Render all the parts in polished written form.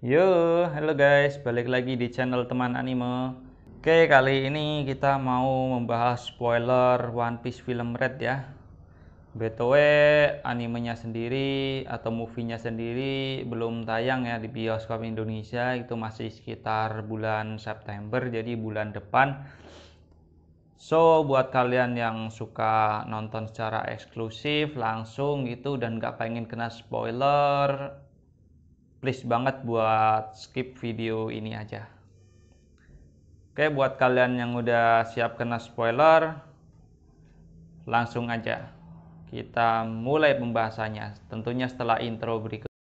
Yo, halo guys, balik lagi di channel teman anime. Oke, kali ini kita mau membahas spoiler One Piece film Red ya. BTW, animenya sendiri atau movie-nya sendiri belum tayang ya di bioskop Indonesia. Itu masih sekitar bulan September, jadi bulan depan. So, buat kalian yang suka nonton secara eksklusif langsung gitu dan gak pengen kena spoiler, please banget buat skip video ini aja. Oke, buat kalian yang udah siap kena spoiler, langsung aja kita mulai pembahasannya. Tentunya setelah intro berikut.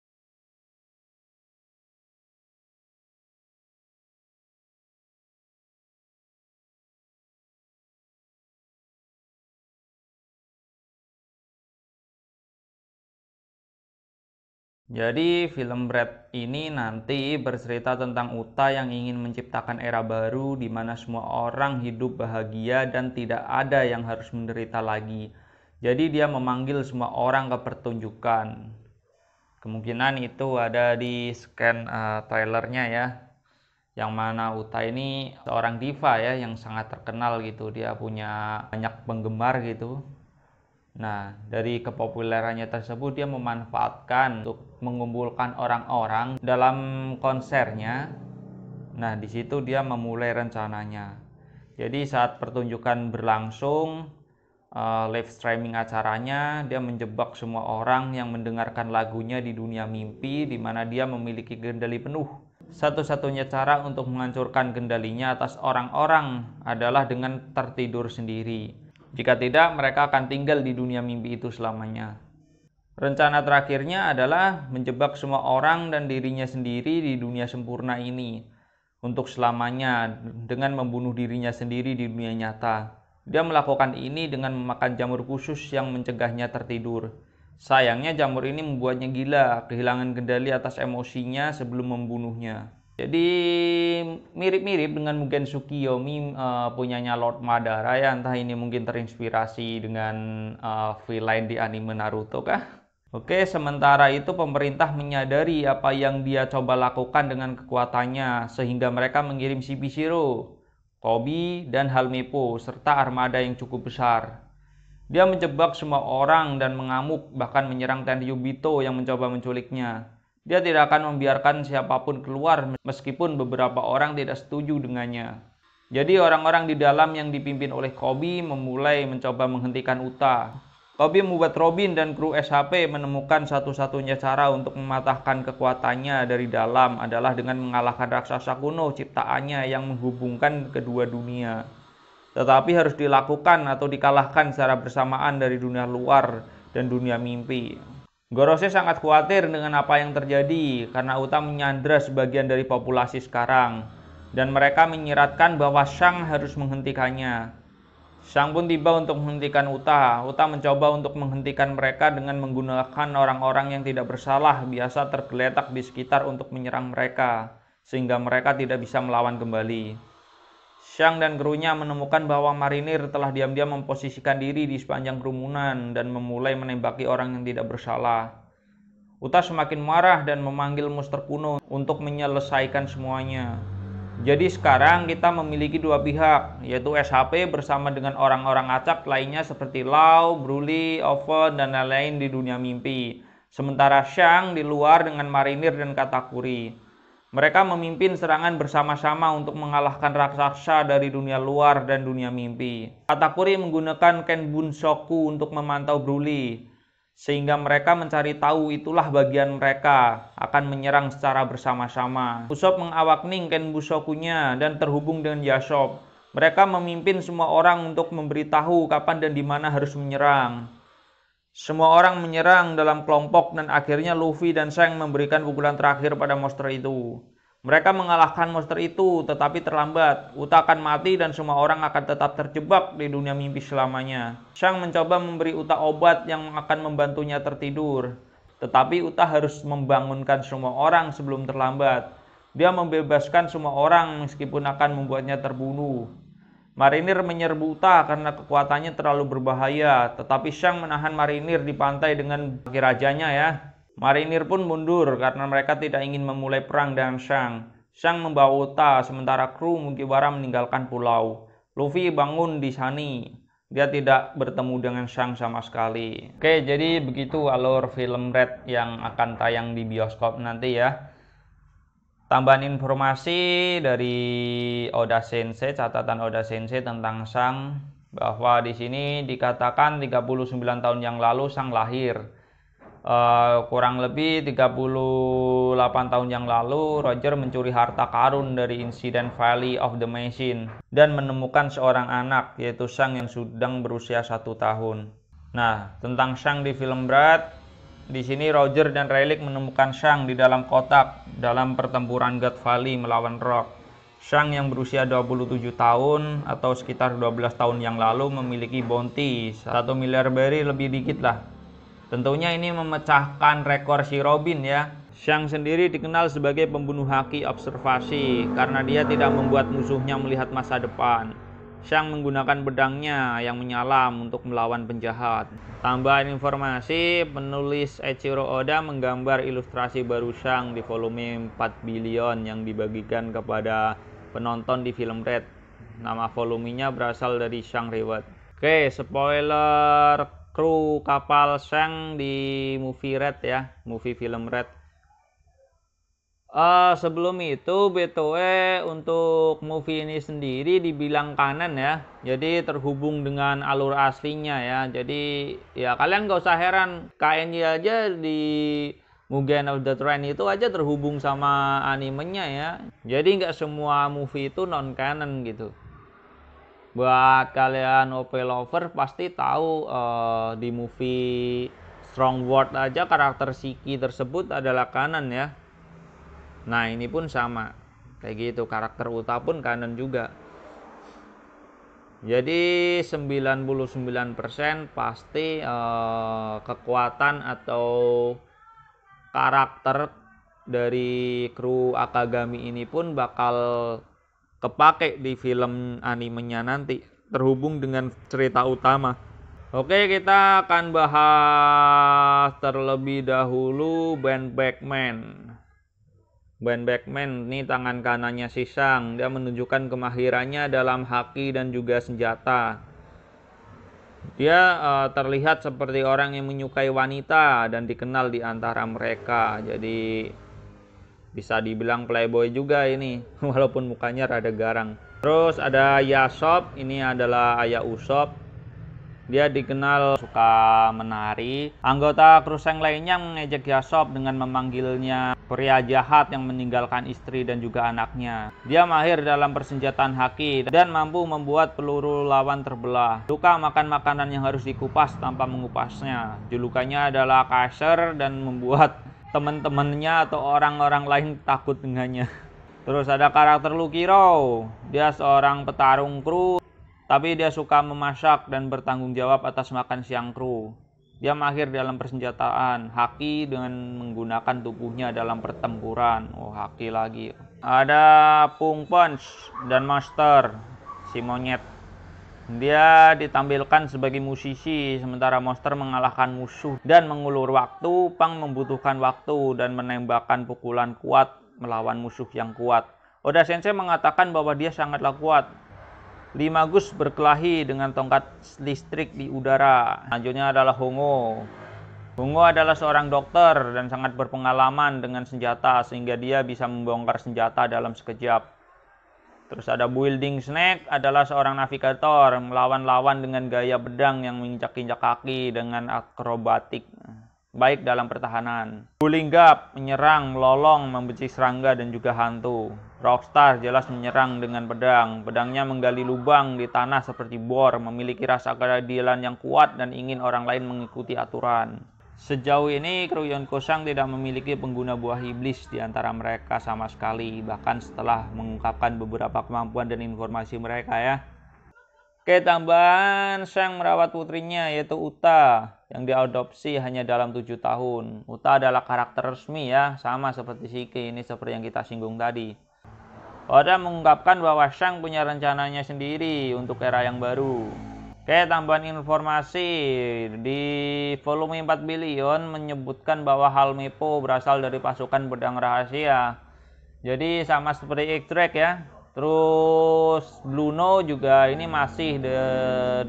Jadi film Red ini nanti bercerita tentang Uta yang ingin menciptakan era baru di mana semua orang hidup bahagia dan tidak ada yang harus menderita lagi. Jadi dia memanggil semua orang ke pertunjukan. Kemungkinan itu ada di scan trailernya ya. Yang mana Uta ini seorang diva ya yang sangat terkenal gitu. Dia punya banyak penggemar gitu. Nah, dari kepopulerannya tersebut dia memanfaatkan untuk mengumpulkan orang-orang dalam konsernya. Nah, di situ dia memulai rencananya. Jadi saat pertunjukan berlangsung, live streaming acaranya, dia menjebak semua orang yang mendengarkan lagunya di dunia mimpi di mana dia memiliki kendali penuh. Satu-satunya cara untuk menghancurkan kendalinya atas orang-orang adalah dengan tertidur sendiri. Jika tidak, mereka akan tinggal di dunia mimpi itu selamanya. Rencana terakhirnya adalah menjebak semua orang dan dirinya sendiri di dunia sempurna ini untuk selamanya dengan membunuh dirinya sendiri di dunia nyata. Dia melakukan ini dengan memakan jamur khusus yang mencegahnya tertidur. Sayangnya jamur ini membuatnya gila, kehilangan kendali atas emosinya sebelum membunuhnya. Jadi mirip-mirip dengan Mugen Tsukiyomi punyanya Lord Madara ya, entah ini mungkin terinspirasi dengan villain di anime Naruto kah? Oke, sementara itu pemerintah menyadari apa yang dia coba lakukan dengan kekuatannya sehingga mereka mengirim CP0, Koby, dan Helmeppo serta armada yang cukup besar. Dia menjebak semua orang dan mengamuk bahkan menyerang Tenryubito yang mencoba menculiknya. Dia tidak akan membiarkan siapapun keluar meskipun beberapa orang tidak setuju dengannya. Jadi orang-orang di dalam yang dipimpin oleh Koby memulai mencoba menghentikan Uta. Koby membuat Robin dan kru SHP menemukan satu-satunya cara untuk mematahkan kekuatannya dari dalam adalah dengan mengalahkan raksasa kuno ciptaannya yang menghubungkan kedua dunia. Tetapi harus dilakukan atau dikalahkan secara bersamaan dari dunia luar dan dunia mimpi. Gorose sangat khawatir dengan apa yang terjadi karena Uta menyandra sebagian dari populasi sekarang dan mereka menyiratkan bahwa Shang harus menghentikannya. Shang pun tiba untuk menghentikan Uta. Uta mencoba untuk menghentikan mereka dengan menggunakan orang-orang yang tidak bersalah biasa tergeletak di sekitar untuk menyerang mereka sehingga mereka tidak bisa melawan kembali. Shang dan krunya menemukan bahwa marinir telah diam-diam memposisikan diri di sepanjang kerumunan dan memulai menembaki orang yang tidak bersalah. Uta semakin marah dan memanggil monster kuno untuk menyelesaikan semuanya. Jadi sekarang kita memiliki dua pihak, yaitu SHP bersama dengan orang-orang acak lainnya seperti Lau, Broly, Oven, dan lain-lain di dunia mimpi. Sementara Shang di luar dengan marinir dan Katakuri. Mereka memimpin serangan bersama-sama untuk mengalahkan raksasa dari dunia luar dan dunia mimpi. Katakuri menggunakan Ken Bunshoku untuk memantau Broly, sehingga mereka mencari tahu itulah bagian mereka akan menyerang secara bersama-sama. Usopp mengawakning Ken Bunshokunya dan terhubung dengan Yasop. Mereka memimpin semua orang untuk memberitahu kapan dan di mana harus menyerang. Semua orang menyerang dalam kelompok dan akhirnya Luffy dan Shanks memberikan pukulan terakhir pada monster itu. Mereka mengalahkan monster itu tetapi terlambat. Uta akan mati dan semua orang akan tetap terjebak di dunia mimpi selamanya. Shanks mencoba memberi Uta obat yang akan membantunya tertidur. Tetapi Uta harus membangunkan semua orang sebelum terlambat. Dia membebaskan semua orang meskipun akan membuatnya terbunuh. Marinir menyerbu Uta karena kekuatannya terlalu berbahaya, tetapi Shang menahan marinir di pantai dengan bagi rajanya ya. Marinir pun mundur karena mereka tidak ingin memulai perang dengan Shang. Shang membawa Uta, sementara kru Mugiwara meninggalkan pulau. Luffy bangun di Sunny. Dia tidak bertemu dengan Shang sama sekali. Oke, jadi begitu alur film Red yang akan tayang di bioskop nanti ya. Tambahan informasi dari Oda Sensei, catatan Oda Sensei tentang Shang, bahwa di sini dikatakan 39 tahun yang lalu Shang lahir. Kurang lebih 38 tahun yang lalu Roger mencuri harta karun dari insiden Valley of the Machine dan menemukan seorang anak, yaitu Shang yang sedang berusia 1 tahun. Nah, tentang Shang di film Brad, di sini Roger dan Rayleigh menemukan Shang di dalam kotak dalam pertempuran God Valley melawan Rock. Shang yang berusia 27 tahun atau sekitar 12 tahun yang lalu memiliki bounty 1 miliar berry lebih dikit lah. Tentunya ini memecahkan rekor si Robin ya. Shang sendiri dikenal sebagai pembunuh haki observasi karena dia tidak membuat musuhnya melihat masa depan. Shang menggunakan pedangnya yang menyalam untuk melawan penjahat. Tambahan informasi, penulis Eiichiro Oda menggambar ilustrasi baru Shang di volume 4 Billion yang dibagikan kepada penonton di film Red. Nama volumenya berasal dari Shang Reward. Oke, spoiler kru kapal Shang di movie Red ya, movie film Red. Sebelum itu BTW untuk movie ini sendiri dibilang kanon ya, jadi terhubung dengan alur aslinya ya. Jadi ya kalian gak usah heran, KNY aja di Mugen of the Train itu aja terhubung sama animenya ya. Jadi nggak semua movie itu non canon gitu. Buat kalian OP lover pasti tahu di movie Strong World aja karakter Shiki tersebut adalah kanon ya. Nah ini pun sama kayak gitu, karakter Uta pun kanon juga. Jadi 99% pasti kekuatan atau karakter dari kru Akagami ini pun bakal kepake di film animenya nanti, terhubung dengan cerita utama. Oke, kita akan bahas terlebih dahulu Band Backman. Band Backman ini tangan kanannya si Shang. Dia menunjukkan kemahirannya dalam haki dan juga senjata. Dia terlihat seperti orang yang menyukai wanita dan dikenal di antara mereka. Jadi bisa dibilang playboy juga ini, walaupun mukanya rada garang. Terus ada Yasop, ini adalah ayah Usop. Dia dikenal suka menari. Anggota kru Shang lainnya mengejek Yasop dengan memanggilnya pria jahat yang meninggalkan istri dan juga anaknya. Dia mahir dalam persenjataan haki dan mampu membuat peluru lawan terbelah. Suka makan makanan yang harus dikupas tanpa mengupasnya. Julukannya adalah Kaiser dan membuat teman-temannya atau orang-orang lain takut dengannya. Terus ada karakter Lukiro. Dia seorang petarung kru, tapi dia suka memasak dan bertanggung jawab atas makan siang kru. Dia mahir dalam persenjataan haki dengan menggunakan tubuhnya dalam pertempuran. Oh, haki lagi. Ada Pung Punch dan Master, si monyet. Dia ditampilkan sebagai musisi, sementara Monster mengalahkan musuh dan mengulur waktu. Pang membutuhkan waktu dan menembakkan pukulan kuat melawan musuh yang kuat. Oda Sensei mengatakan bahwa dia sangatlah kuat. Limagus berkelahi dengan tongkat listrik di udara. Selanjutnya adalah Hongo. Hongo adalah seorang dokter dan sangat berpengalaman dengan senjata sehingga dia bisa membongkar senjata dalam sekejap. Terus ada Building Snake, adalah seorang navigator melawan lawan dengan gaya pedang yang menginjak-injak kaki dengan akrobatik, baik dalam pertahanan. Bullingap menyerang, melolong, membenci serangga dan juga hantu. Rockstar jelas menyerang dengan pedang. Pedangnya menggali lubang di tanah seperti bor, memiliki rasa keadilan yang kuat dan ingin orang lain mengikuti aturan. Sejauh ini kru Yonko Shang tidak memiliki pengguna buah iblis di antara mereka sama sekali, bahkan setelah mengungkapkan beberapa kemampuan dan informasi mereka ya. Oke, tambahan Shang merawat putrinya yaitu Uta yang diadopsi hanya dalam 7 tahun. Uta adalah karakter resmi ya, sama seperti Shiki, ini seperti yang kita singgung tadi. Oda mengungkapkan bahwa Shang punya rencananya sendiri untuk era yang baru. Oke, tambahan informasi di volume 4 billion menyebutkan bahwa Halmepo berasal dari pasukan pedang rahasia. Jadi sama seperti X-Drake ya. Terus Bluno juga ini masih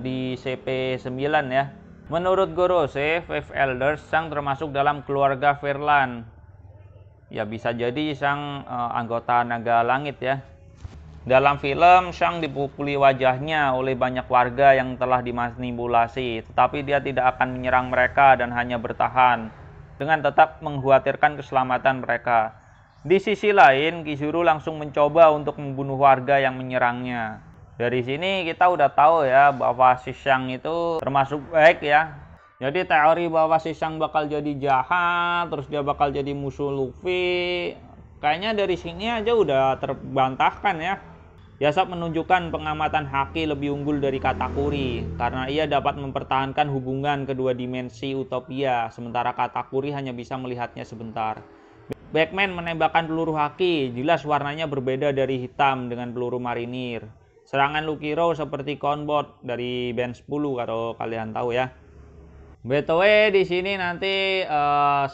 di CP9 ya. Menurut Gorose, Five Elders Shang termasuk dalam keluarga Verlan. Ya bisa jadi Shang anggota naga langit ya. Dalam film, Shang dipukuli wajahnya oleh banyak warga yang telah dimanipulasi, tetapi dia tidak akan menyerang mereka dan hanya bertahan, dengan tetap mengkhawatirkan keselamatan mereka. Di sisi lain, Kizuru langsung mencoba untuk membunuh warga yang menyerangnya. Dari sini kita udah tahu ya bahwa si Shang itu termasuk baik ya. Jadi teori bahwa si Shang bakal jadi jahat, terus dia bakal jadi musuh Luffy, kayaknya dari sini aja udah terbantahkan ya. Yasop menunjukkan pengamatan Haki lebih unggul dari Katakuri karena ia dapat mempertahankan hubungan kedua dimensi Utopia, sementara Katakuri hanya bisa melihatnya sebentar. Backman menembakkan peluru Haki, jelas warnanya berbeda dari hitam dengan peluru marinir. Serangan Lukiro seperti Conbot dari band 10 kalau kalian tahu ya. BTW di sini nanti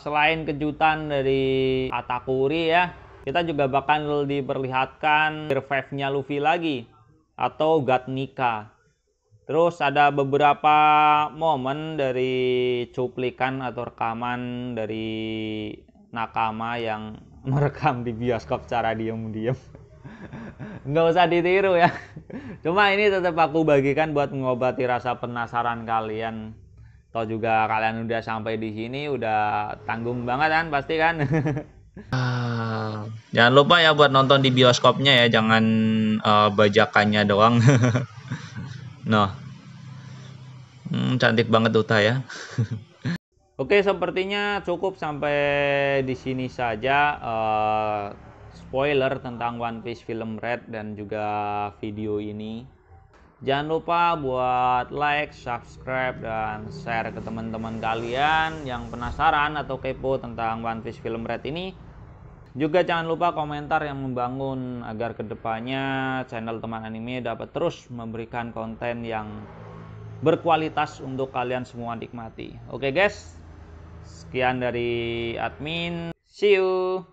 selain kejutan dari Katakuri ya, kita juga bakal diperlihatkan revive-nya Luffy lagi atau God Nika. Terus ada beberapa momen dari cuplikan atau rekaman dari Nakama yang merekam di bioskop secara diam-diam. Nggak usah ditiru ya. Cuma ini tetap aku bagikan buat mengobati rasa penasaran kalian. Toh juga kalian udah sampai di sini udah tanggung banget kan pasti kan. Jangan lupa ya buat nonton di bioskopnya ya, jangan bajakannya doang. Nah, cantik banget Uta ya. Oke, sepertinya cukup sampai di sini saja spoiler tentang One Piece Film Red dan juga video ini. Jangan lupa buat like, subscribe, dan share ke teman-teman kalian yang penasaran atau kepo tentang One Piece Film Red ini. Juga jangan lupa komentar yang membangun agar kedepannya channel Teman Anime dapat terus memberikan konten yang berkualitas untuk kalian semua nikmati. Oke guys, sekian dari admin. See you.